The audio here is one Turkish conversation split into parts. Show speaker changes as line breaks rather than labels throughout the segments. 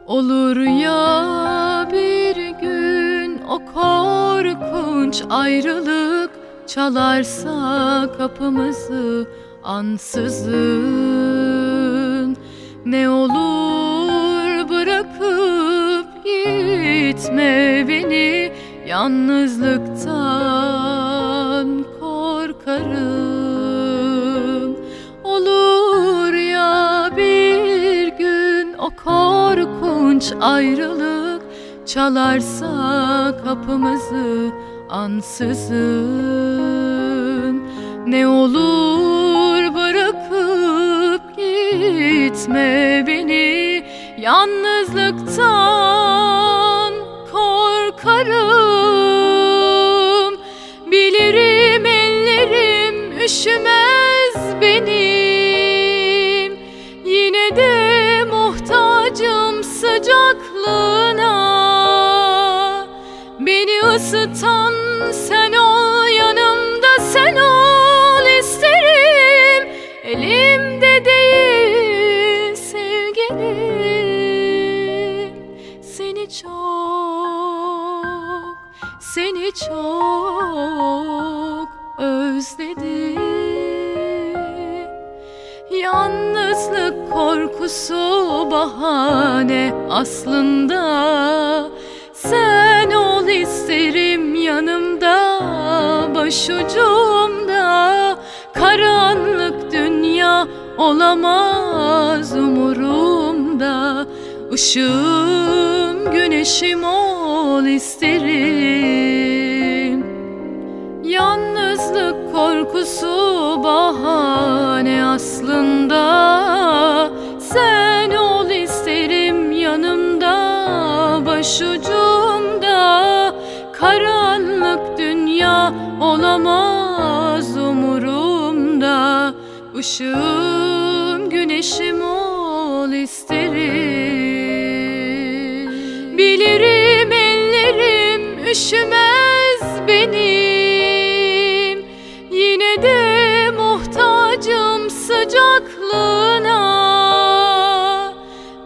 Olur ya bir gün o korkunç ayrılık çalarsa kapımızı ansızın, ne olur bırakıp gitme beni, yalnızlıktan korkarım. Olur ya bir gün o korkunç ayrılık çalarsa kapımızı ansızın, ne olur bırakıp gitme beni, yalnızlıktan korkarım. Bilirim ellerim üşümez benim, yine de muhtacım sıcaklığına. Beni ısıtan sen ol, yanımda sen ol isterim. Elimde değil sevgilim, seni çok özledim. Yalnızlık korkusu bahane aslında, sen ol isterim yanımda, başucumda. Karanlık dünya olamaz umurumda, Işığım güneşim ol isterim. Yalnızlık korkusu bahane aslında, sen ol isterim yanımda, başucumda. Karanlık dünya olamaz umurumda, Işığım güneşim ol isterim. Bilirim ellerim üşümez benim, yine de muhtacım sıcaklığına.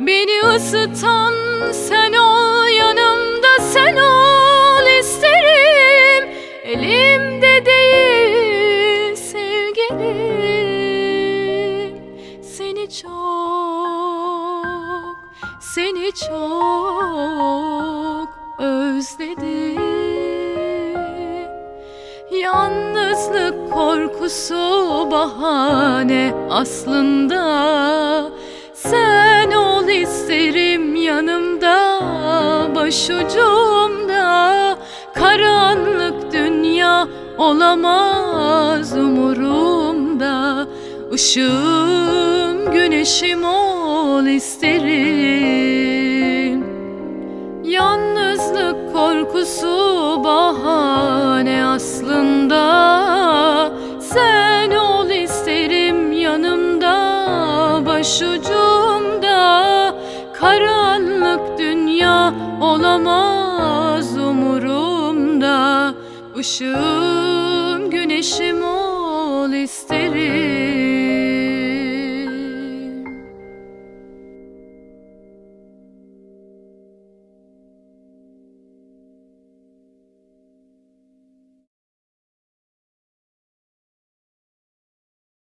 Beni ısıtan sen ol, yanımda sen ol isterim. Elimde değil sevgilim, seni çok özledim. Yalnızlık korkusu bahane aslında, sen ol isterim yanımda, başucumda. Karanlık dünya olamaz umurumda, Işığım güneşim ol isterim. Yalnızlık korkusu bahane aslında, sen ol isterim yanımda, başucumda. Karanlık dünya olamaz umurumda, Işığım güneşim ol